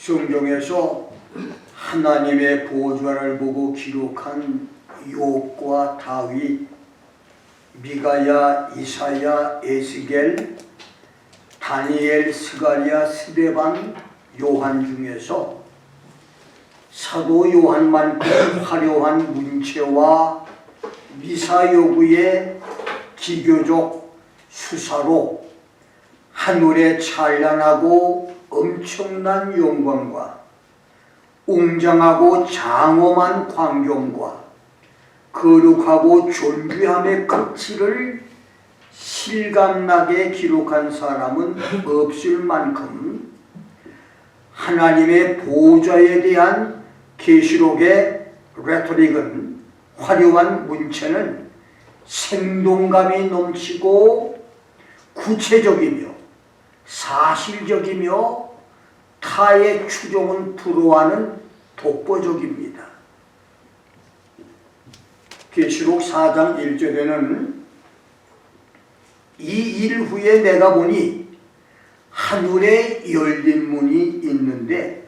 성경에서 하나님의 보좌를 보고 기록한 욥과 다윗, 미가야, 이사야, 에스겔, 다니엘, 스가랴, 스데반, 요한 중에서 사도 요한만큼 화려한 문체와 미사여구의 기교적 수사로 하늘의 찬란하고 엄청난 영광과 웅장하고 장엄한 광경과 거룩하고 존귀함의 극치를 실감나게 기록한 사람은 없을 만큼 하나님의 보좌에 대한 계시록의 레토릭은, 화려한 문체는 생동감이 넘치고 구체적이며 사실적이며 타의 추종은 불허하는 독보적입니다. 계시록 4장 1절에는 이 일 후에 내가 보니 하늘에 열린 문이 있는데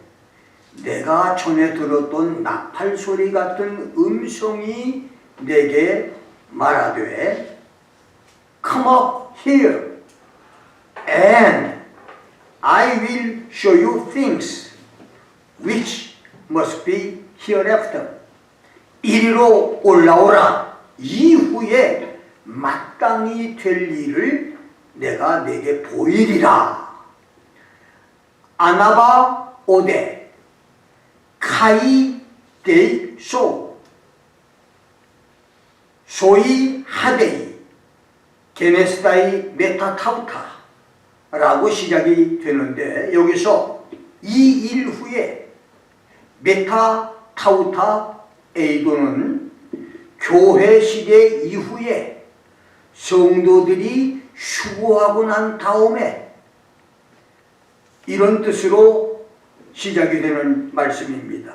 내가 전에 들었던 나팔 소리 같은 음성이 내게 말하되 Come up here and I will show you things which must be hereafter. 이리로 올라오라. 이후에 마땅히 될 일을 내가 내게 보이리라. 아나바 오데 카이 데이 소 소이 하데이 게네스다이 메타타우타 라고 시작이 되는데, 여기서 이 일 후에 메타타우타 에이도는 교회 시대 이후에 성도들이 휴거하고 난 다음에 이런 뜻으로 시작이 되는 말씀입니다.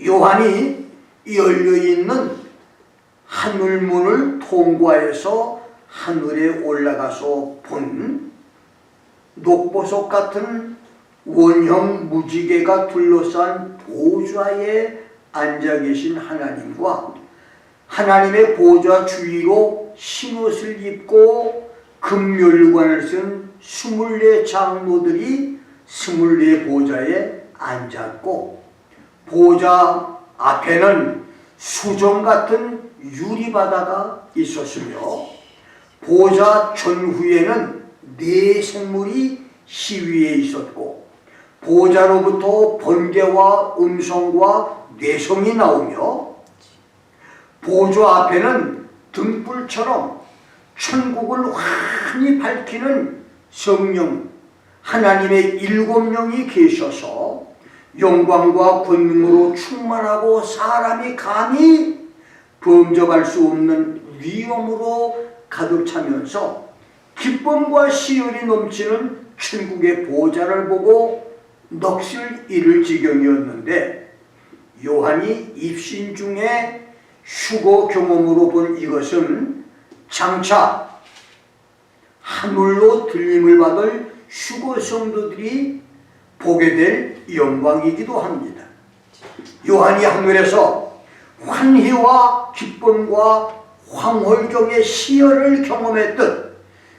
요한이 열려있는 하늘문을 통과해서 하늘에 올라가서 본 녹보석 같은 원형 무지개가 둘러싼 보좌에 앉아 계신 하나님과 하나님의 보좌 주위로 흰옷을 입고 금멸관을 쓴 24 장로들이 24 보좌에 앉았고, 보좌 앞에는 수정 같은 유리바다가 있었으며 보좌 전후에는 4 생물이 시위에 있었고 보좌로부터 번개와 음성과 뇌성이 나오며 보좌 앞에는 등불처럼 천국을 환히 밝히는 성령 하나님의 7명이 계셔서 영광과 권능으로 충만하고 사람이 감히 범접할 수 없는 위엄으로 가득 차면서 기쁨과 시열이 넘치는 천국의 보좌를 보고 넋을 잃을 지경이었는데, 요한이 입신 중에 휴거 경험으로 본 이것은 장차 하늘로 들림을 받을 휴거 성도들이 보게 될 영광이기도 합니다. 요한이 하늘에서 환희와 기쁨과 황홀경의 시열을 경험했듯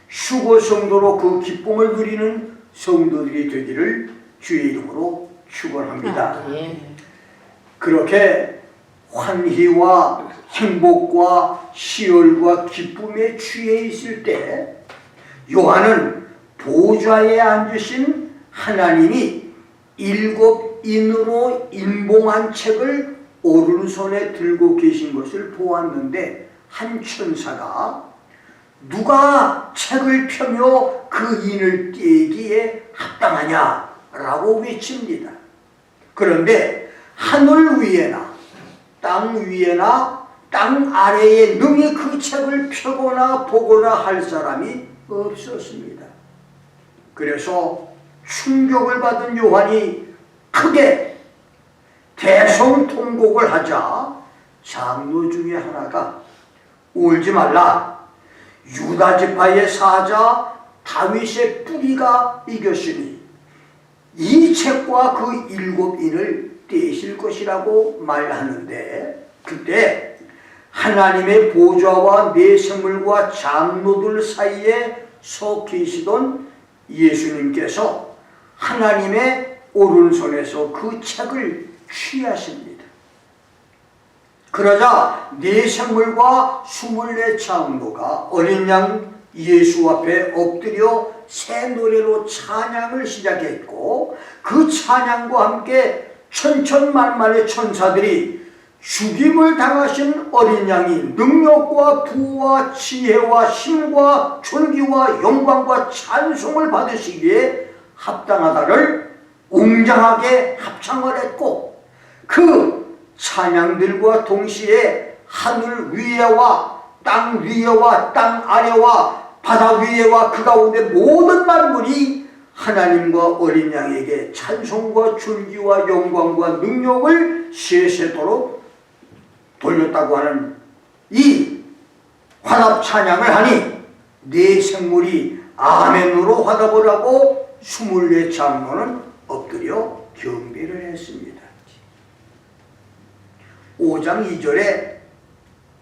휴거 성도로 그 기쁨을 누리는 성도들이 되기를 주의 이름으로 축원합니다. 그렇게 환희와 행복과 시열과 기쁨에 취해 있을 때 요한은 보좌에 앉으신 하나님이 7인으로 인봉한 책을 오른손에 들고 계신 것을 보았는데, 한 천사가 누가 책을 펴며 그 인을 떼기에 합당하냐라고 외칩니다. 그런데 하늘 위에나 땅 위에나 땅 아래에 능히 그 책을 펴거나 보거나 할 사람이 없었습니다. 그래서 충격을 받은 요한이 크게 대성통곡을 하자 장로 중에 하나가 울지 말라, 유다 지파의 사자 다윗의 뿌리가 이겼으니 이 책과 그 7인을 떼실 것이라고 말하는데, 그때 하나님의 보좌와 내생물과 장로들 사이에 서 계시던 예수님께서 하나님의 오른손에서 그 책을 취하십니다. 그러자 내생물과 24 장로가 어린 양 예수 앞에 엎드려 새 노래로 찬양을 시작했고, 그 찬양과 함께 천천만만의 천사들이 죽임을 당하신 어린 양이 능력과 부와 지혜와 힘과 존귀와 영광과 찬송을 받으시기에 합당하다를 웅장하게 합창을 했고, 그 찬양들과 동시에 하늘 위에와 땅 위에와 땅 아래와 바다 위에와 그 가운데 모든 만물이 하나님과 어린 양에게 찬송과 존귀와 영광과 능력을 세세토록 돌렸다고 하는 이 화답 찬양을 하니 네 생물이 아멘으로 화답을 하고 24 장로는 엎드려 경배를 했습니다. 5장 2절에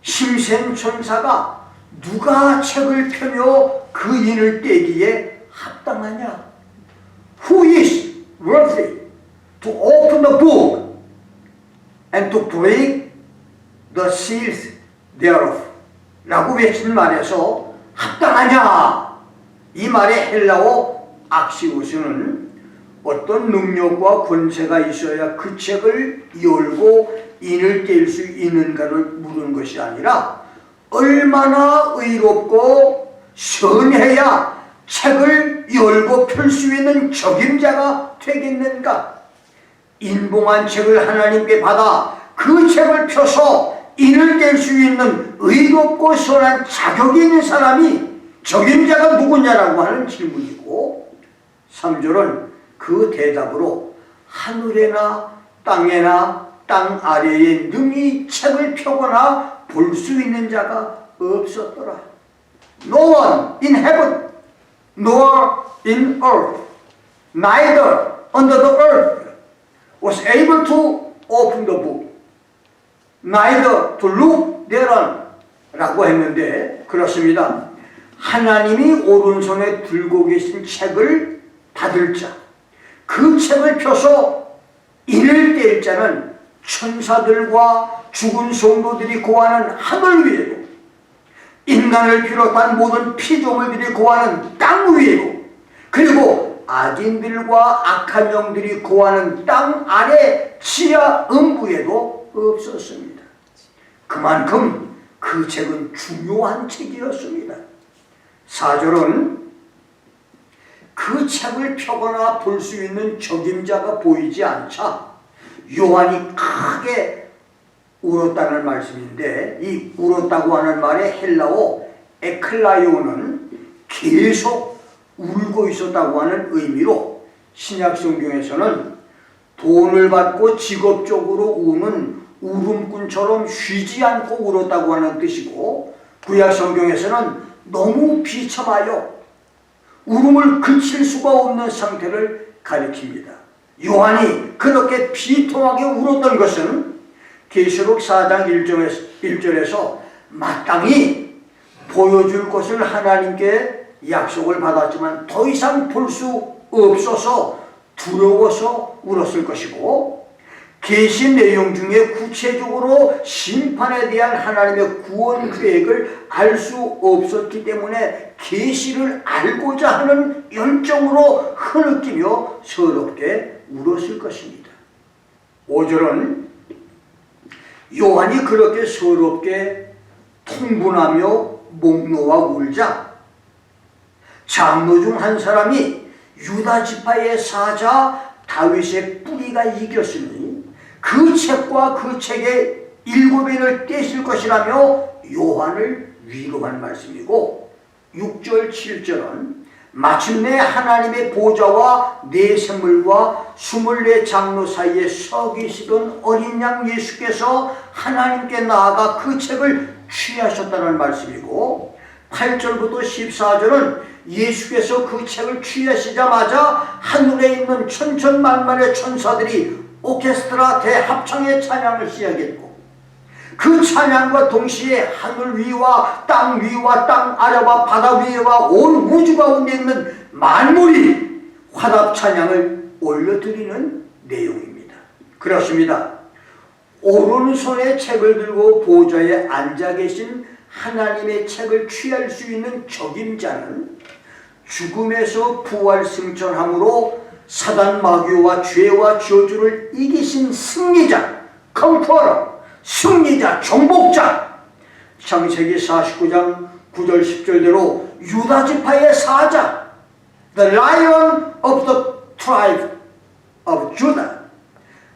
힘센 천사가 누가 책을 펴며 그 인을 떼기에 합당하냐? Who is worthy to open the book and to break the seals thereof? 라고 외친 말에서 합당하냐? 이 말의 헬라어 악시우스는 어떤 능력과 권세가 있어야 그 책을 열고 인을 뗄 수 있는가를 물은 것이 아니라 얼마나 의롭고 선해야 책을 열고 펼 수 있는 적임자가 되겠는가? 인봉한 책을 하나님께 받아 그 책을 펴서 인을 뗄 수 있는 의롭고 선한 자격이 있는 사람이 적임자가 누구냐라고 하는 질문이고, 3절은 그 대답으로 하늘에나 땅에나 땅 아래에 능히 책을 펴거나 볼 수 있는 자가 없었더라. No one in heaven, nor in earth, neither under the earth was able to open the book, neither to look thereon 라고 했는데, 그렇습니다. 하나님이 오른손에 들고 계신 책을 받을 자, 그 책을 펴서 인을 뗄 자는 천사들과 죽은 성도들이 고하는 하늘 위에도, 인간을 비롯한 모든 피조물들이 고하는 땅 위에도, 그리고 악인들과 악한 영들이 고하는 땅 아래 지하 음부에도 없었습니다. 그만큼 그 책은 중요한 책이었습니다. 4절은 그 책을 펴거나 볼 수 있는 적임자가 보이지 않자 요한이 크게 울었다는 말씀인데, 이 울었다고 하는 말의 헬라어 에클라이오는 계속 울고 있었다고 하는 의미로, 신약 성경에서는 돈을 받고 직업적으로 우는 울음꾼처럼 쉬지 않고 울었다고 하는 뜻이고, 구약 성경에서는 너무 비참하여 울음을 그칠 수가 없는 상태를 가리킵니다. 요한이 그렇게 비통하게 울었던 것은 계시록 4장 1절에서 마땅히 보여줄 것을 하나님께 약속을 받았지만 더 이상 볼 수 없어서 두려워서 울었을 것이고, 계시 내용 중에 구체적으로 심판에 대한 하나님의 구원 계획을 알 수 없었기 때문에 계시를 알고자 하는 열정으로 흐느끼며 서럽게 울었을 것입니다. 5절은 요한이 그렇게 서럽게 통분하며 목 놓아 울자 장로 중 한 사람이 유다 지파의 사자 다윗의 뿌리가 이겼으니 그 책과 그 책의 7인을 떼실 것이라며 요한을 위로한 말씀이고, 6절 7절은 마침내 하나님의 보좌와 네 생물과 24 장로 사이에 서 계시던 어린 양 예수께서 하나님께 나아가 그 책을 취하셨다는 말씀이고, 8절부터 14절은 예수께서 그 책을 취하시자마자 하늘에 있는 천천만만의 천사들이 오케스트라 대합창의 찬양을 시작했고, 그 찬양과 동시에 하늘 위와 땅 아래와 바다 위와 온 우주 가운데 있는 만물이 화답 찬양을 올려드리는 내용입니다. 그렇습니다. 오른손에 책을 들고 보좌에 앉아 계신 하나님의 책을 취할 수 있는 적임자는 죽음에서 부활 승천함으로 사단 마귀와 죄와 저주를 이기신 승리자, 컨커러, 승리자, 정복자, 창세기 49장 9절 10절대로 유다 지파의 사자, The Lion of the Tribe of Judah,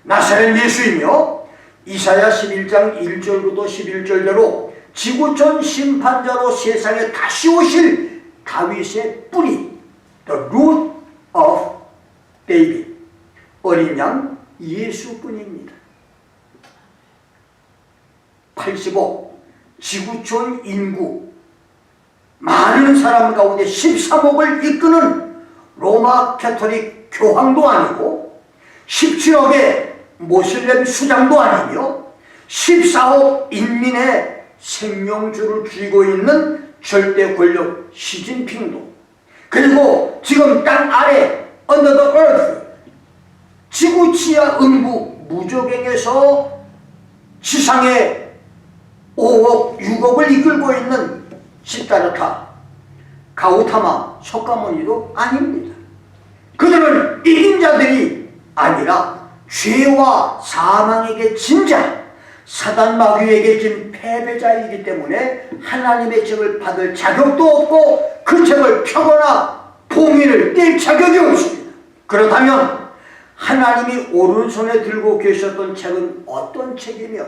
나사렛 예수이며, 이사야 11장 1절부터 11절대로 지구촌 심판자로 세상에 다시 오실 다윗의 뿌리, The Root of David, 어린 양 예수뿐입니다. 85. 지구촌 인구 많은 사람 가운데 13억을 이끄는 로마 캐토릭 교황도 아니고 17억의 모슬렘 수장도 아니며 14억 인민의 생명줄을 쥐고 있는 절대 권력 시진핑도, 그리고 지금 땅 아래 under the earth, 지구 지하 음부 무적행에서 지상에 5억, 6억을 이끌고 있는 시다르타, 가우타마, 석가모니도 아닙니다. 그들은 이긴 자들이 아니라 죄와 사망에게 진 자, 사단 마귀에게 진 패배자이기 때문에 하나님의 책을 받을 자격도 없고 그 책을 펴거나 봉인을 뗄 자격이 없습니다. 그렇다면 하나님이 오른손에 들고 계셨던 책은 어떤 책이며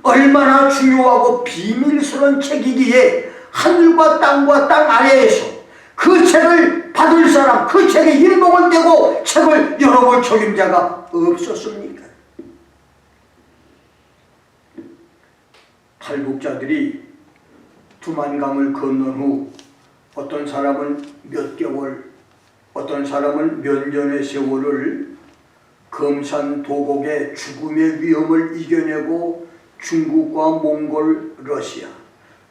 얼마나 중요하고 비밀스러운 책이기에 하늘과 땅 아래에서 그 책을 받을 사람, 그 책에 일목을 떼고 책을 열어볼 적임자가 없었습니까? 탈북자들이 두만강을 건넌 후 어떤 사람은 몇 개월, 어떤 사람은 몇 년의 세월을 검산도곡의 죽음의 위험을 이겨내고 중국과 몽골, 러시아,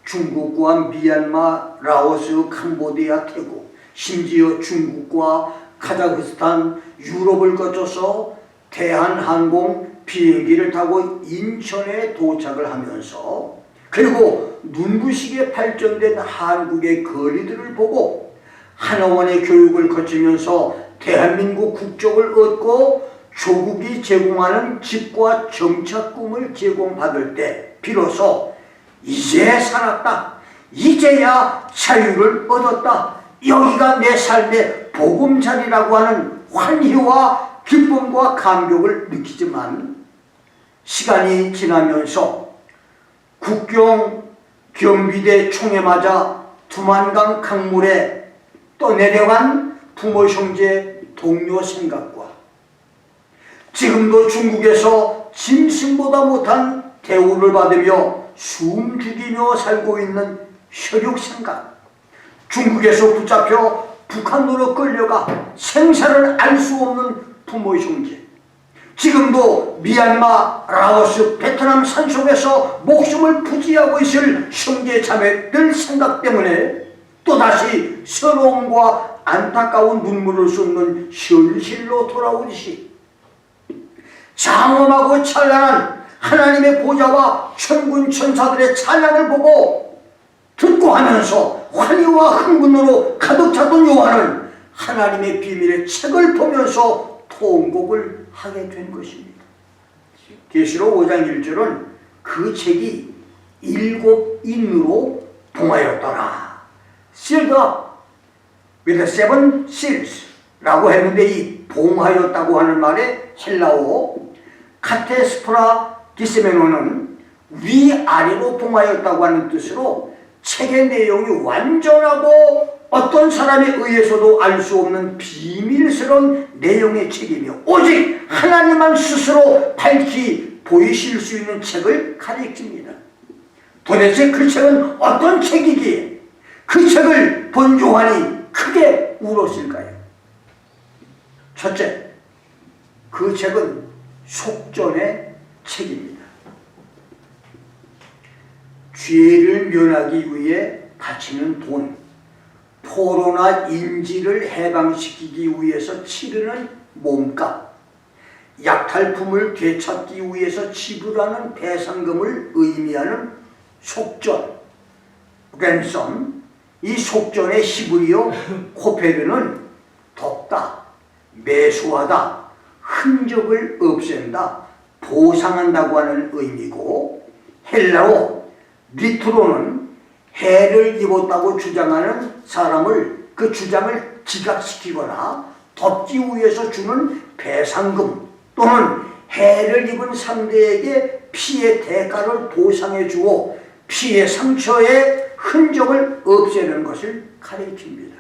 중국과 미얀마, 라오스, 캄보디아, 태국, 심지어 중국과 카자흐스탄, 유럽을 거쳐서 대한항공 비행기를 타고 인천에 도착을 하면서, 그리고 눈부시게 발전된 한국의 거리들을 보고 한어원의 교육을 거치면서 대한민국 국적을 얻고 조국이 제공하는 집과 정착 꿈을 제공받을 때 비로소 이제 살았다, 이제야 자유를 얻었다, 여기가 내 삶의 보금자리라고 하는 환희와 기쁨과 감격을 느끼지만, 시간이 지나면서 국경 경비대 총에 맞아 두만강 강물에 떠내려간 부모, 형제, 동료 생각과 지금도 중국에서 짐승보다 못한 대우를 받으며 숨죽이며 살고 있는 혈육 생각, 중국에서 붙잡혀 북한으로 끌려가 생사를 알 수 없는 부모, 형제, 지금도 미얀마, 라오스, 베트남 산속에서 목숨을 부지하고 있을 형제 자매들 생각 때문에 또다시 서러움과 안타까운 눈물을 쏟는 현실로 돌아오듯이 장엄하고 찬란한 하나님의 보좌와 천군 천사들의 찬양을 보고 듣고 하면서 환희와 흥분으로 가득 찼던 요한은 하나님의 비밀의 책을 보면서 통곡을 하게 된 것입니다. 계시록 5장 1절은 그 책이 7 인으로 봉하였더라, sealed up with 7 seals 라고 했는데, 이 봉하였다고 하는 말의 헬라어 카테스프라 기세메노는 위아래로 봉하였다고 하는 뜻으로 책의 내용이 완전하고 어떤 사람에 의해서도 알 수 없는 비밀스러운 내용의 책이며 오직 하나님만 스스로 밝히 보이실 수 있는 책을 가리킵니다. 도대체 그 책은 어떤 책이기에 그 책을 본 요한이 크게 울었을까요? 첫째, 그 책은 속전의 책입니다. 죄를 면하기 위해 바치는 돈, 포로나 인지를 해방시키기 위해서 치르는 몸값, 약탈품을 되찾기 위해서 지불하는 배상금을 의미하는 속전, 랜섬. 이 속전의 히브리어 코페르는 덮다, 매수하다, 흔적을 없앤다, 보상한다고 하는 의미고, 헬라어 리트로는 해를 입었다고 주장하는 사람을 그 주장을 기각시키거나 덮기 위해서 주는 배상금, 또는 해를 입은 상대에게 피해 대가를 보상해 주어 피해 상처의 흔적을 없애는 것을 가리킵니다.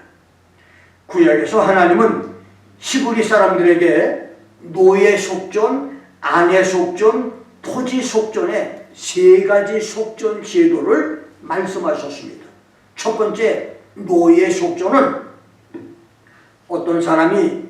구약에서 하나님은 히브리 사람들에게 노예 속전, 아내 속전, 토지 속전의 세 가지 속전 제도를 말씀하셨습니다. 첫 번째, 노예 속전은 어떤 사람이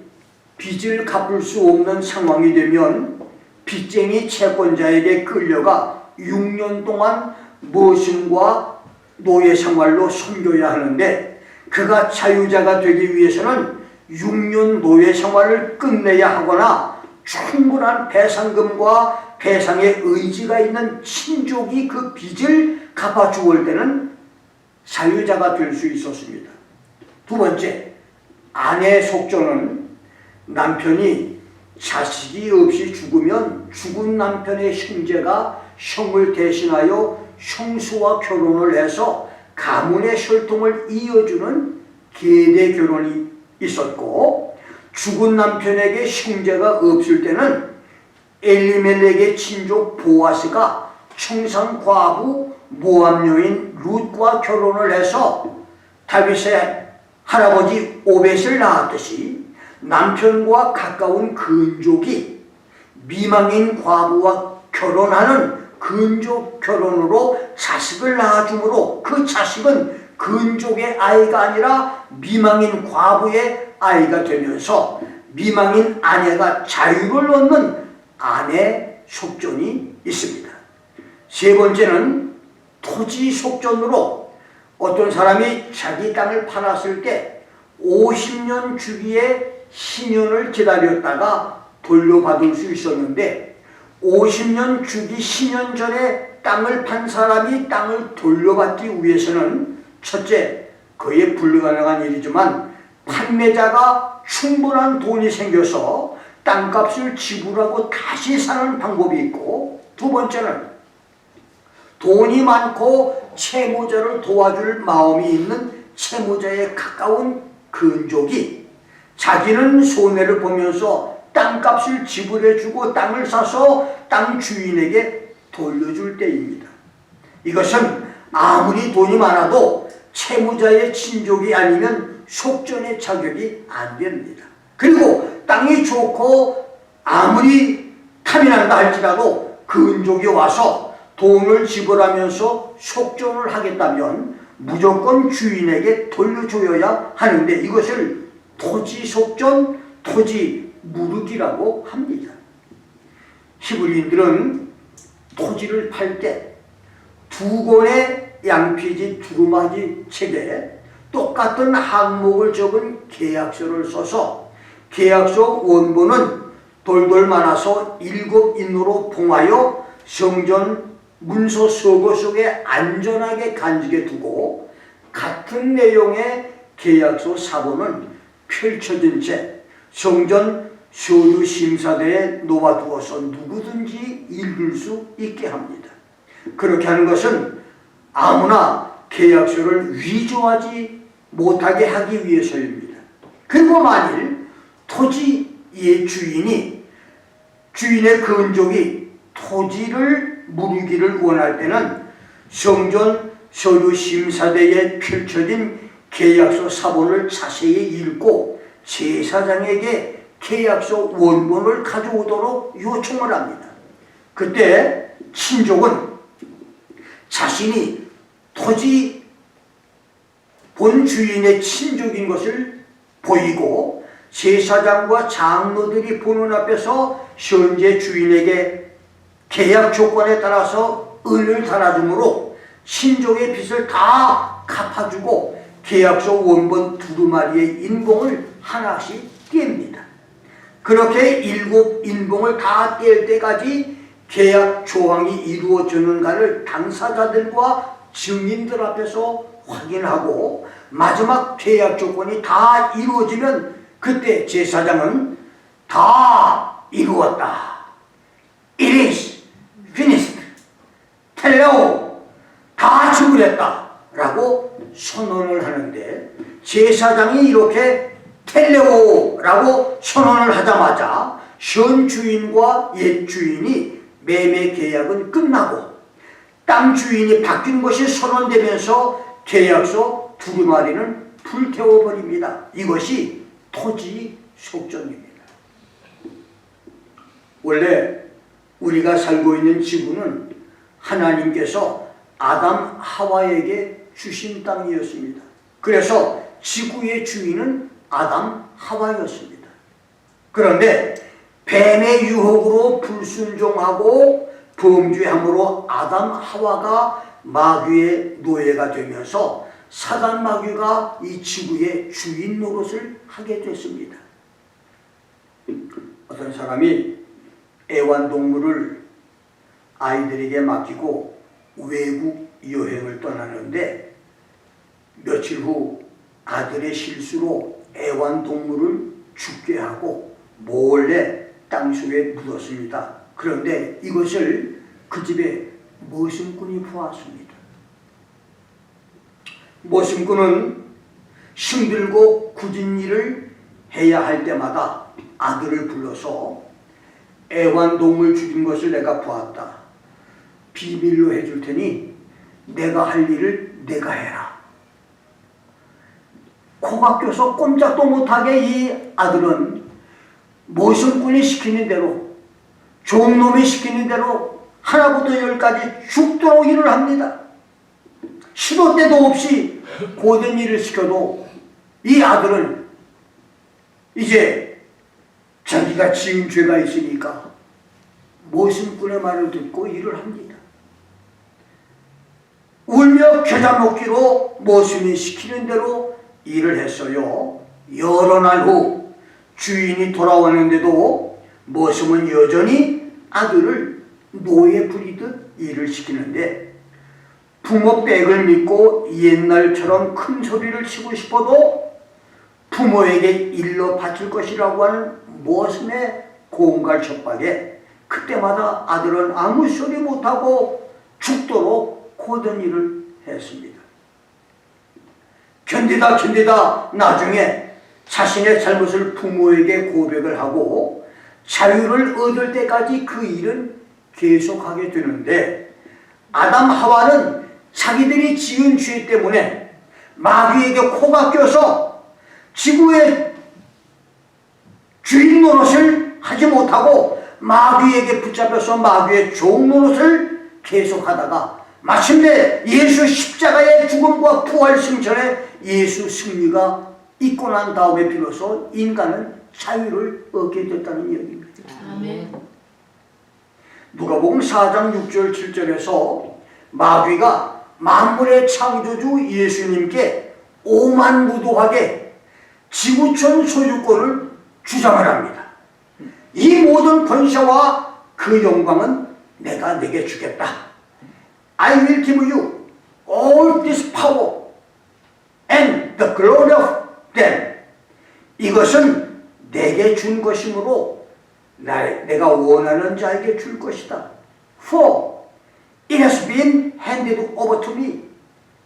빚을 갚을 수 없는 상황이 되면 빚쟁이 채권자에게 끌려가 6년 동안 머슴과 노예 생활로 섬겨야 하는데, 그가 자유자가 되기 위해서는 6년 노예 생활을 끝내야 하거나 충분한 배상금과 배상의 의지가 있는 친족이 그 빚을 갚아주올 때는 자유자가 될 수 있었습니다. 두 번째, 아내 속전은 남편이 자식이 없이 죽으면 죽은 남편의 형제가 형을 대신하여 형수와 결혼을 해서 가문의 혈통을 이어주는 계대 결혼이 있었고, 죽은 남편에게 형제가 없을 때는 엘리멜렉의 친족 보아스가 청산 과부 모압 여인 룻과 결혼을 해서 다윗의 할아버지 오벳을 낳았듯이 남편과 가까운 근족이 미망인 과부와 결혼하는 근족 결혼으로 자식을 낳아주므로 그 자식은 근족의 아이가 아니라 미망인 과부의 아이가 되면서 미망인 아내가 자유를 얻는 아내 속전이 있습니다. 세 번째는 토지 속전으로 어떤 사람이 자기 땅을 팔았을 때 50년 주기의 신년을 기다렸다가 돌려받을 수 있었는데, 50년 주기 신년 전에 땅을 판 사람이 땅을 돌려받기 위해서는 첫째, 거의 불가능한 일이지만 판매자가 충분한 돈이 생겨서 땅값을 지불하고 다시 사는 방법이 있고, 두 번째는 돈이 많고 채무자를 도와줄 마음이 있는 채무자에 가까운 근족이 자기는 손해를 보면서 땅값을 지불해주고 땅을 사서 땅 주인에게 돌려줄 때입니다. 이것은 아무리 돈이 많아도 채무자의 친족이 아니면 속전의 자격이 안 됩니다. 그리고 땅이 좋고 아무리 탐이 난다 할지라도 근족이 와서 돈을 지불하면서 속전을 하겠다면 무조건 주인에게 돌려줘야 하는데, 이것을 토지 속전, 토지 무르기라고 합니다. 히브리인들은 토지를 팔 때 두 권의 양피지 두루마기 책에 똑같은 항목을 적은 계약서를 써서 계약서 원본은 돌돌 말아서 7인으로 봉하여 성전 문서 서고 속에 안전하게 간직해 두고, 같은 내용의 계약서 사본은 펼쳐진 채 성전 서류 심사대에 놓아두어서 누구든지 읽을 수 있게 합니다. 그렇게 하는 것은 아무나 계약서를 위조하지 못하게 하기 위해서입니다. 그리고 만일 토지의 주인의 근족이 토지를 무르기를 원할 때는 성전 서류 심사대에 펼쳐진 계약서 사본을 자세히 읽고 제사장에게 계약서 원본을 가져오도록 요청을 합니다. 그때 친족은 자신이 토지 본 주인의 친족인 것을 보이고 제사장과 장로들이 보는 앞에서 현재 주인에게 계약 조건에 따라서 은을 달아주므로 친족의 빚을 다 갚아주고 계약서 원본 두루마리의 인봉을 하나씩 뗍니다. 그렇게 7 인봉을 다 뗄 때까지 계약 조항이 이루어지는가를 당사자들과 증인들 앞에서 확인하고 마지막 계약 조건이 다 이루어지면 그때 제사장은 다 이루었다. It is finished. 텔레오 다 지불했다 라고 선언을 하는데 제사장이 이렇게 텔레오라고 선언을 하자마자 현 주인과 옛 주인이 매매 계약은 끝나고 땅 주인이 바뀐 것이 선언되면서 계약서 두루마리는 불태워버립니다. 이것이 토지 속전입니다. 원래 우리가 살고 있는 지구는 하나님께서 아담 하와에게 주신 땅이었습니다. 그래서 지구의 주인은 아담 하와였습니다. 그런데 뱀의 유혹으로 불순종하고 범죄함으로 아담 하와가 마귀의 노예가 되면서 사단 마귀가 이 지구의 주인 노릇을 하게 됐습니다. 어떤 사람이 애완동물을 아이들에게 맡기고 외국 여행을 떠나는데 며칠 후 아들의 실수로 애완동물을 죽게 하고 몰래 땅속에 묻었습니다. 그런데 이것을 그 집에 머슴꾼이 보았습니다. 머슴꾼은 힘들고 굳은 일을 해야 할 때마다 아들을 불러서 애완동물 죽인 것을 내가 보았다. 비밀로 해줄 테니 내가 할 일을 내가 해라. 코가 껴서 꼼짝도 못하게 이 아들은 머슴꾼이 시키는 대로 종놈이 시키는 대로 하나부터 10까지 죽도록 일을 합니다. 시도 때도 없이 고된 일을 시켜도 이 아들은 이제 자기가 지은 죄가 있으니까 머슴꾼의 말을 듣고 일을 합니다. 울며 겨자 먹기로 머슴이 시키는 대로 일을 했어요. 여러 날 후 주인이 돌아왔는데도 머슴은 여전히 아들을 노예 부리듯 일을 시키는데 부모 백을 믿고 옛날처럼 큰 소리를 치고 싶어도 부모에게 일러 바칠 것이라고 하는 머슴의 고음갈 척박에 그때마다 아들은 아무 소리 못하고 죽도록 고된 일을 했습니다. 견디다 나중에 자신의 잘못을 부모에게 고백을 하고 자유를 얻을 때까지 그 일은 계속하게 되는데 아담 하와는 자기들이 지은 죄 때문에 마귀에게 코가 껴서 지구의 주인 노릇을 하지 못하고 마귀에게 붙잡혀서 마귀의 종 노릇을 계속하다가 마침내 예수 십자가의 죽음과 부활 승천에 예수 승리가 있고 난 다음에 비로소 인간은 자유를 얻게 됐다는 이야기입니다. 아멘. 누가복음 4장 6절 7절에서 마귀가 만물의 창조주 예수님께 오만무도하게 지구촌 소유권을 주장을 합니다. 이 모든 권세와 그 영광은 내가 내게 주겠다. I will give you all this power and the glory of them. 이것은 내게 준 것이므로 내가 원하는 자에게 줄 것이다. For it has been handed over to me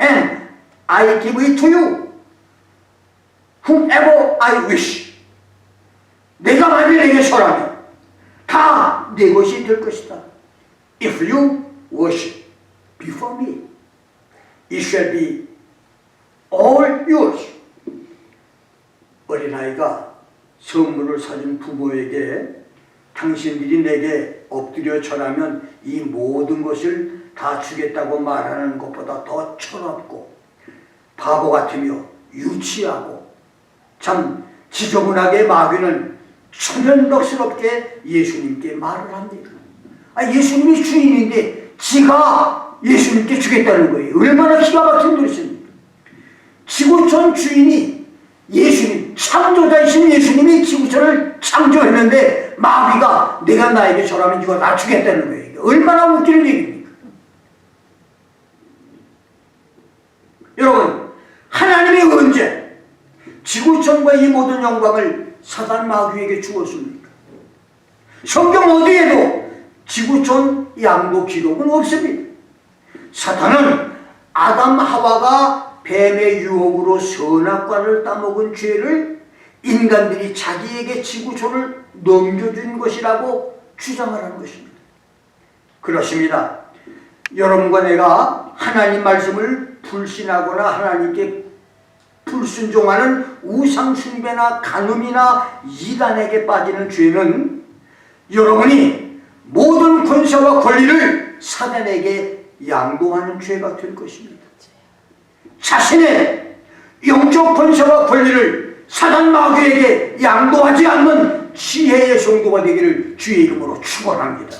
and I give it to you whomever I wish. 내가 만일 내게 설하면 다 내 것이 될 것이다. If you worship before me, it shall be all yours. 어린아이가 선물을 사준 부모에게 당신들이 내게 엎드려 절하면 이 모든 것을 다 주겠다고 말하는 것보다 더 철없고 바보 같으며 유치하고 참 지저분하게 마귀는 천연덕스럽게 예수님께 말을 합니다. 예수님이 주인인데 지가 예수님께 주겠다는 거예요. 얼마나 기가 막힌 노릇입니까? 지구촌 주인이 예수님, 창조자이신 예수님이 지구촌을 창조했는데 마귀가 내가 나에게 절하면 이거 나 주겠다는 거예요. 얼마나 웃기는 얘기입니까? 여러분, 하나님이 언제 지구촌과 이 모든 영광을 사단 마귀에게 주었습니까? 성경 어디에도 지구촌 양도 기록은 없습니다. 사탄은 아담 하와가 뱀의 유혹으로 선악과를 따먹은 죄를 인간들이 자기에게 지구촌을 넘겨준 것이라고 주장을 하는 것입니다. 그렇습니다. 여러분과 내가 하나님 말씀을 불신하거나 하나님께 불순종하는 우상숭배나 간음이나 이단에게 빠지는 죄는 여러분이 모든 권세와 권리를 사단에게 양도하는 죄가 될 것입니다. 자신의 영적 권세와 권리를 사단 마귀에게 양도하지 않는 지혜의 성도가 되기를 주의 이름으로 축원합니다.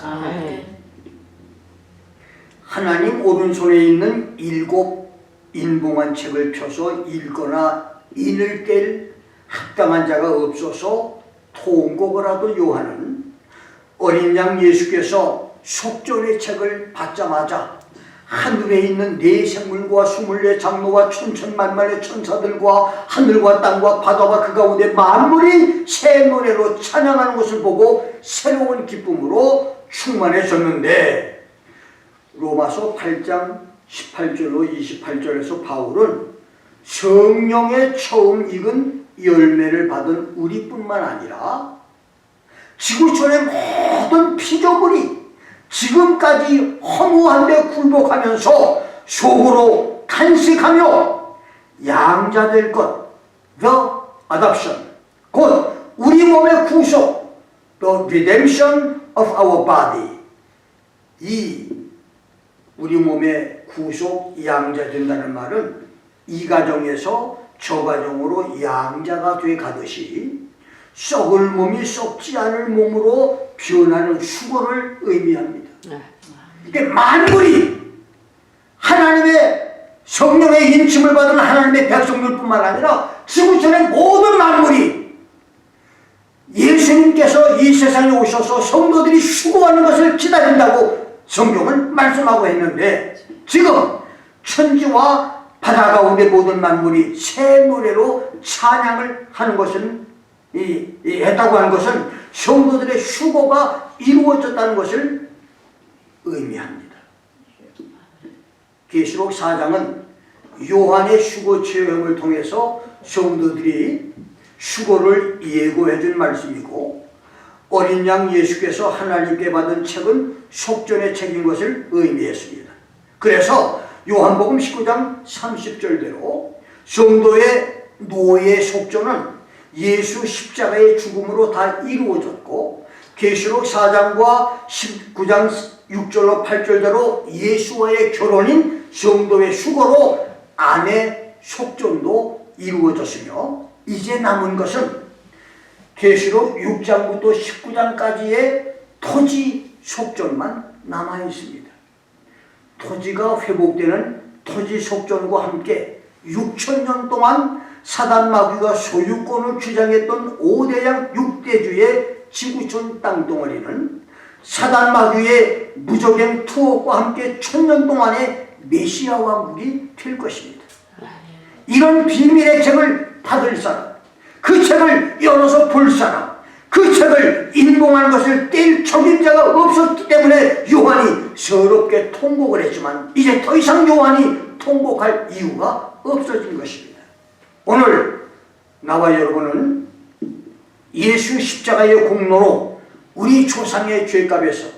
하나님 오른손에 있는 7 인봉한 책을 펴서 읽거나 인을 깰 합당한 자가 없어서 통곡을 하던 요한은 어린 양 예수께서 속전의 책을 받자마자 하늘에 있는 4생물과 24 장로와 천천만만의 천사들과 하늘과 땅과 바다와 그 가운데 만물이 새 노래로 찬양하는 것을 보고 새로운 기쁨으로 충만해졌는데, 로마서 8장 18절로 28절에서 바울은 성령의 처음 익은 열매를 받은 우리뿐만 아니라 지구촌의 모든 피조물이 지금까지 허무한데 굴복하면서 속으로 탄식하며 양자될 것, the adoption, 곧 우리 몸의 구속, the redemption of our body, 이 우리 몸의 구속, 양자된다는 말은 이 가정에서 저 가정으로 양자가 돼 가듯이 썩을 몸이 썩지 않을 몸으로 변하는 수고를 의미합니다. 그러니까 만물이 하나님의 성령의 인침을 받은 하나님의 백성들뿐만 아니라 지구촌의 모든 만물이 예수님께서 이 세상에 오셔서 성도들이 수고하는 것을 기다린다고 성경은 말씀하고 했는데, 지금 천지와 바다 가운데 모든 만물이 새 노래로 찬양을 하는 것은 했다고 하는 것은 성도들의 수고가 이루어졌다는 것을 의미합니다. 계시록 4장은 요한의 수고 체험을 통해서 성도들이 수고를 예고해 준 말씀이고, 어린 양 예수께서 하나님께 받은 책은 속전의 책인 것을 의미했습니다. 그래서 요한복음 19장 30절대로 성도의 노예 속전은 예수 십자가의 죽음으로 다 이루어졌고, 계시록 4장과 19장 6절로 8절대로 예수와의 결혼인 성도의 수고로 아내 속전도 이루어졌으며, 이제 남은 것은 계시록 6장부터 19장까지의 토지 속전만 남아 있습니다. 토지가 회복되는 토지 속전과 함께 6,000년 동안 사단 마귀가 소유권을 주장했던 5대양 6대주의 지구촌 땅덩어리는 사단 마귀의 무적행 투옥과 함께 1000년 동안의 메시아 왕국이 될 것입니다. 이런 비밀의 책을 받을 사람, 그 책을 열어서 볼 사람, 그 책을 인봉하는 것을 뗄 적임자가 없었기 때문에 요한이 서럽게 통곡을 했지만 이제 더 이상 요한이 통곡할 이유가 없어진 것입니다. 오늘 나와 여러분은 예수 십자가의 공로로 우리 조상의 죄값에서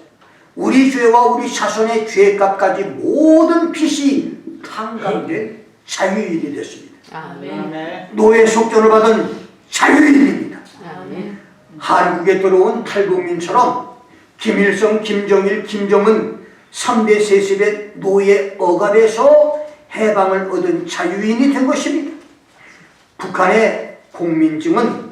우리 죄와 우리 자손의 죄값까지 모든 빚이 탕감된 자유인이 됐습니다. 아멘. 노예 속전을 받은 자유인입니다. 아멘. 한국에 들어온 탈북민처럼 김일성, 김정일, 김정은 3대 세습의 노예 억압에서 해방을 얻은 자유인이 된 것입니다. 북한의 국민증은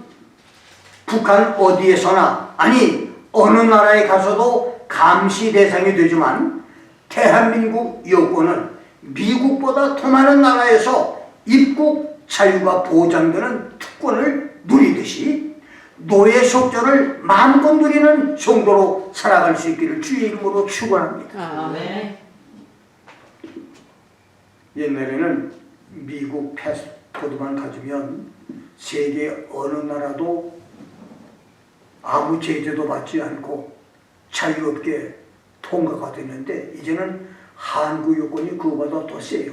북한 어디에서나, 아니 어느 나라에 가서도 감시 대상이 되지만 대한민국 여권은 미국보다 더 많은 나라에서 입국 자유가 보장되는 특권을 누리듯이 노예 속전을 마음껏 누리는 정도로 살아갈 수 있기를 주의 이름으로 축원합니다. 아멘. 옛날에는 미국 패스포드만 가지면 세계 어느 나라도 아무 제재도 받지 않고 자유롭게 통과가 되는데, 이제는 한국 여권이 그거보다 더 세요.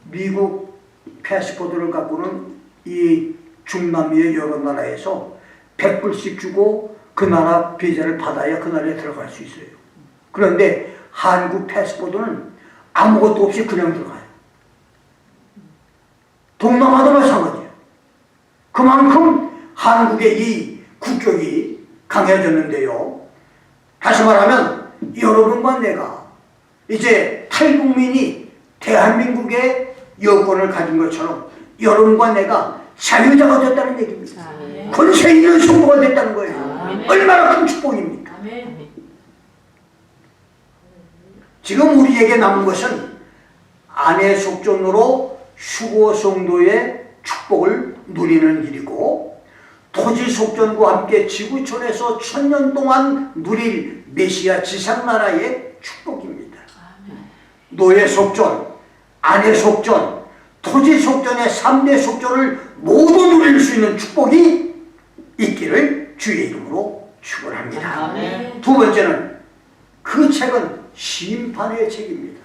미국 패스포드를 갖고는 이 중남미의 여러 나라에서 100불씩 주고 그 나라 비자를 받아야 그 나라에 들어갈 수 있어요. 그런데 한국 패스포드는 아무것도 없이 그냥 들어가요. 동남아도 마찬가지예요. 그만큼 한국의 이 국격이 강해졌는데요. 다시 말하면 여러분과 내가 이제 탈북민이 대한민국의 여권을 가진 것처럼 여러분과 내가 자유자가 됐다는 얘기입니다. 권세 있는 성도가 됐다는 거예요. 얼마나 큰 축복입니까? 지금 우리에게 남은 것은 아내 속전으로 휴거 성도의 축복을 누리는 일이고, 토지 속전과 함께 지구촌에서 1000년 동안 누릴 메시아 지상나라의 축복입니다. 노예 속전, 아내 속전, 토지 속전의 3대 속전을 모두 누릴 수 있는 축복이 있기를 주의 이름으로 축원합니다. 두 번째는 그 책은 심판의 책입니다.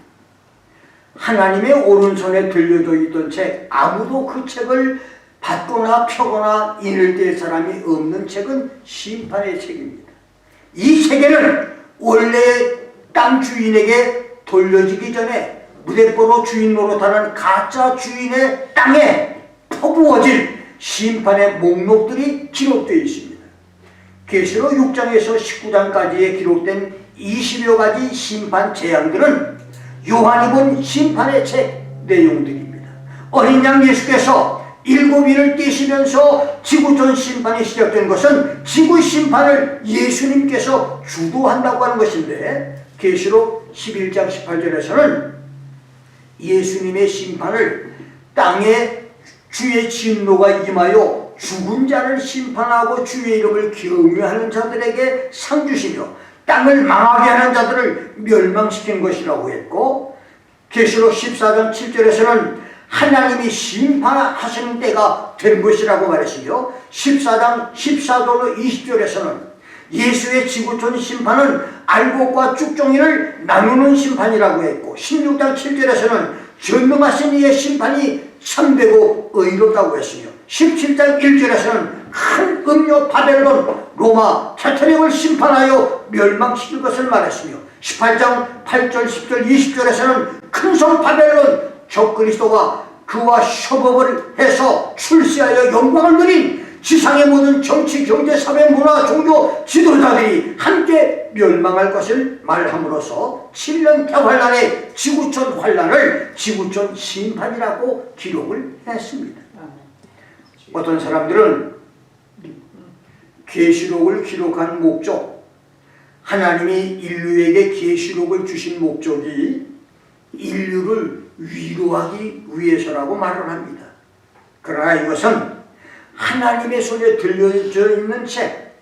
하나님의 오른손에 들려져 있던 책, 아무도 그 책을 받거나 펴거나 인을 뗄 사람이 없는 책은 심판의 책입니다. 이 책에는 원래 땅 주인에게 돌려지기 전에 무대뽀로 주인 노릇하는 가짜 주인의 땅에 퍼부어질 심판의 목록들이 기록되어 있습니다. 계시록 6장에서 19장까지에 기록된 20여 가지 심판 재앙들은 요한이 본 심판의 책 내용들입니다. 어린 양 예수께서 7인을 떼시면서 지구촌 심판이 시작된 것은 지구 심판을 예수님께서 주도한다고 하는 것인데, 계시록 11장 18절에서는 예수님의 심판을 땅에 주의 진노가 임하여 죽은 자를 심판하고 주의 이름을 경외하는 자들에게 상 주시며 땅을 망하게 하는 자들을 멸망시킨 것이라고 했고, 계시록 14장 7절에서는 하나님이 심판하시는 때가 된 것이라고 말했으며, 14장 14절로 20절에서는 예수의 지구촌 심판은 알곡과 쭉종이를 나누는 심판이라고 했고, 16장 7절에서는 전능하신 이의 심판이 참되고 의롭다고 했으며, 17장 1절에서는 큰 음료 바벨론 로마 캐토릭을 심판하여 멸망시킬 것을 말했으며, 18장 8절 10절 20절에서는 큰 성 바벨론 적그리스도와 그와 협업을 해서 출세하여 영광을 누린 지상의 모든 정치, 경제, 사회, 문화, 종교 지도자들이 함께 멸망할 것을 말함으로써 7년 대환란의 지구촌 환란을 지구촌 심판이라고 기록을 했습니다. 어떤 사람들은 계시록을 기록한 목적, 하나님이 인류에게 계시록을 주신 목적이 인류를 위로하기 위해서라고 말을 합니다. 그러나 이것은 하나님의 손에 들려져 있는 책,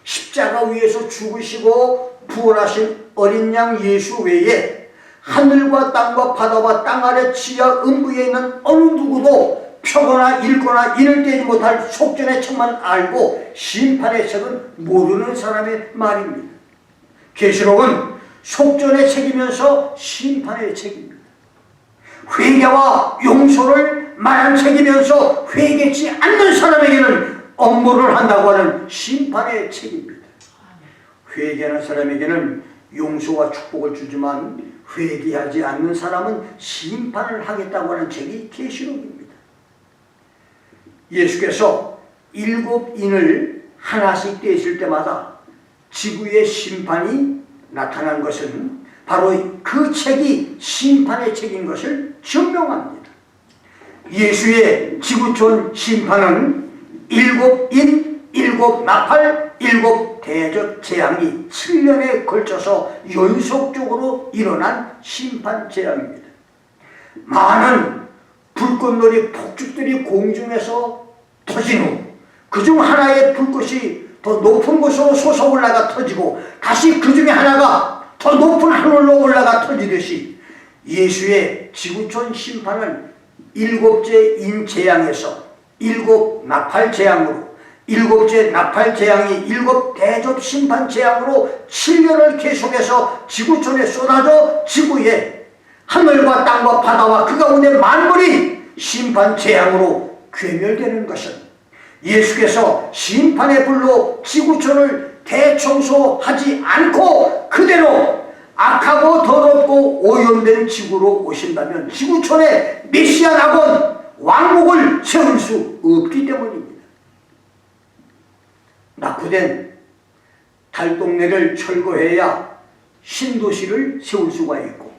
십자가 위에서 죽으시고 부활하신 어린 양 예수 외에 하늘과 땅과 바다와 땅 아래 지하 음부에 있는 어느 누구도 펴거나 읽거나 인을 떼지 못할 속전의 책만 알고 심판의 책은 모르는 사람의 말입니다. 계시록은 속전의 책이면서 심판의 책입니다. 회개와 용서를 말한 책이면서 회개치 않는 사람에게는 엄벌을 한다고 하는 심판의 책입니다. 회개하는 사람에게는 용서와 축복을 주지만 회개하지 않는 사람은 심판을 하겠다고 하는 책이 계시록입니다. 예수께서 7인을 하나씩 떼실 때마다 지구의 심판이 나타난 것은 바로 그 책이 심판의 책인 것을 증명합니다. 예수의 지구촌 심판은 7인, 7나팔, 7대접 재앙이 7년에 걸쳐서 연속적으로 일어난 심판 재앙입니다. 많은 불꽃놀이 폭죽들이 공중에서 터진 후 그 중 하나의 불꽃이 더 높은 곳으로 솟아 올라가 터지고 다시 그 중에 하나가 더 높은 하늘로 올라가 터지듯이 예수의 지구촌 심판은 7째 인재앙에서 7나팔 재앙으로 7째 나팔 재앙이 7대접 심판 재앙으로 7년을 계속해서 지구촌에 쏟아져 지구에 하늘과 땅과 바다와 그 가운데 만물이 심판 재앙으로 괴멸되는 것은 예수께서 심판의 불로 지구촌을 대청소하지 않고 그대로 악하고 더럽고 오염된 지구로 오신다면 지구촌에 메시아 낙원 왕국을 세울 수 없기 때문입니다. 낙후된 달동네를 철거해야 신도시를 세울 수가 있고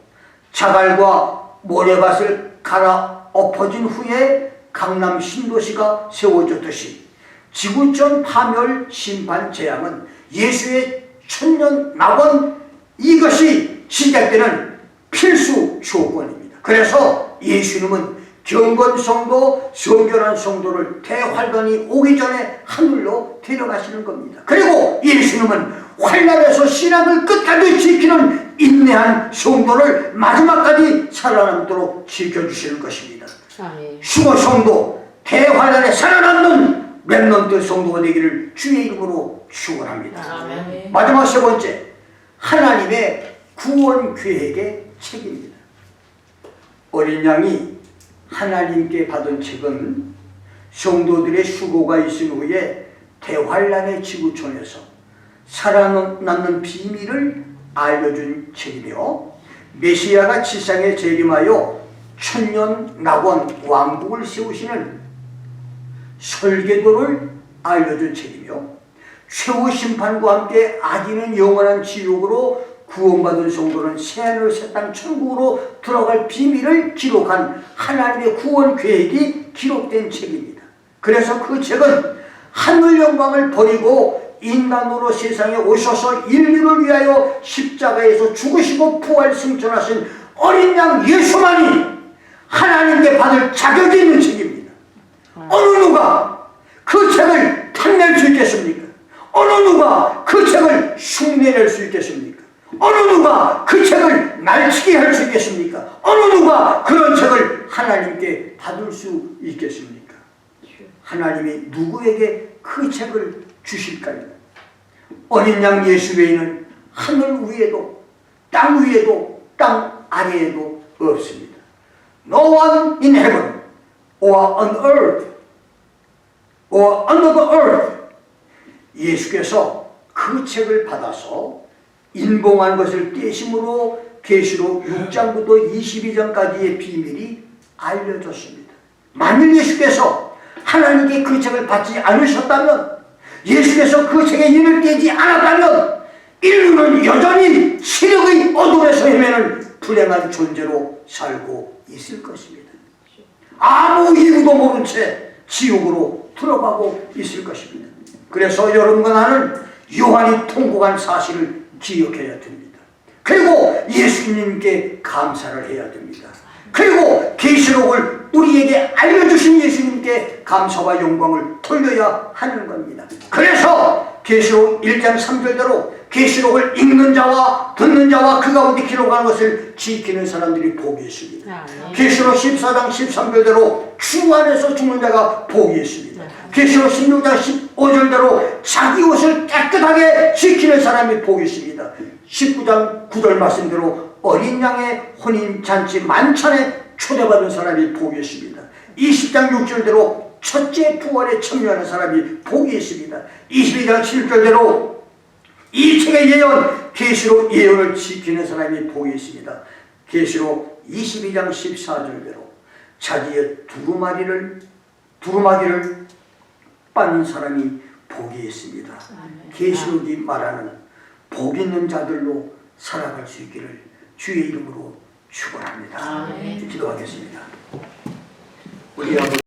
자갈과 모래밭을 갈아 엎어진 후에 강남 신도시가 세워졌듯이 지구촌 파멸 심판 재앙은 예수의 천년 낙원 이것이 시작되는 필수 조건입니다. 그래서 예수님은 경건성도 성결한 성도를 대환란이 오기 전에 하늘로 데려가시는 겁니다. 그리고 예수님은 환란에서 신앙을 끝까지 지키는 인내한 성도를 마지막까지 살아남도록 지켜주시는 것입니다. 슈거 성도 대환란에 살아남는 렘넌트 성도가 되기를 주의 이름으로 축원합니다. 마지막 세 번째, 하나님의 구원 계획의 책입니다. 어린 양이 하나님께 받은 책은 성도들의 수고가 있은 후에 대환란의 지구촌에서 살아남는 비밀을 알려준 책이며 메시아가 지상에 재림하여 천년 낙원 왕국을 세우시는 설계도를 알려준 책이며 최후 심판과 함께 악인은 영원한 지옥으로 구원받은 성도는 새하늘 새 땅 천국으로 들어갈 비밀을 기록한 하나님의 구원 계획이 기록된 책입니다. 그래서 그 책은 하늘 영광을 버리고 인간으로 세상에 오셔서 인류를 위하여 십자가에서 죽으시고 부활 승천하신 어린 양 예수만이 하나님께 받을 자격이 있는 책입니다. 어느 누가 그 책을 탐낼 수 있겠습니까? 어느 누가 그 책을 흉내낼 수 있겠습니까? 어느 누가 그 책을 날치게 할 수 있겠습니까? 어느 누가 그런 책을 하나님께 받을 수 있겠습니까? 하나님이 누구에게 그 책을 주실까요? 어린 양 예수 외에는 하늘 위에도 땅 위에도 땅 아래에도 없습니다. No one in heaven or on earth or under the earth. 예수께서 그 책을 받아서 인봉한 것을 떼심으로 계시록 6장부터 22장까지의 비밀이 알려졌습니다. 만일 예수께서 하나님께 그 책을 받지 않으셨다면, 예수께서 그 책에 인을 떼지 않았다면 인류는 여전히 세력의 어둠에서 헤매는 불행한 존재로 살고 있을 것입니다. 아무 이유도 모른 채 지옥으로 들어가고 있을 것입니다. 그래서 여러분과 나는 요한이 통곡한 사실을 기억해야 됩니다. 그리고 예수님께 감사를 해야 됩니다. 그리고 계시록을 우리에게 알려주신 예수님께 감사와 영광을 돌려야 하는 겁니다. 그래서 계시록 1장 3절대로 계시록을 읽는 자와 듣는 자와 그 가운데 기록한 것을 지키는 사람들이 복이 있습니다. 계시록 14장 13절대로 주 안에서 죽는 자가 복이 있습니다. 계시록 16장 15절대로 자기 옷을 깨끗하게 지키는 사람이 복이 있습니다. 19장 9절 말씀대로 어린 양의 혼인잔치 만찬에 초대받은 사람이 복이 있습니다. 20장 6절대로 첫째 부활에 참여하는 사람이 복이 있습니다. 22장 7절대로 이 책의 예언, 계시록 예언을 지키는 사람이 복이 있습니다. 계시록 22장 14절대로 자기의 두루마기를 빠는 사람이 복이 있습니다. 계시록이 말하는 복 있는 자들로 살아갈 수 있기를 주의 이름으로 축원합니다. 아멘. 기도하겠습니다. 우리 아버지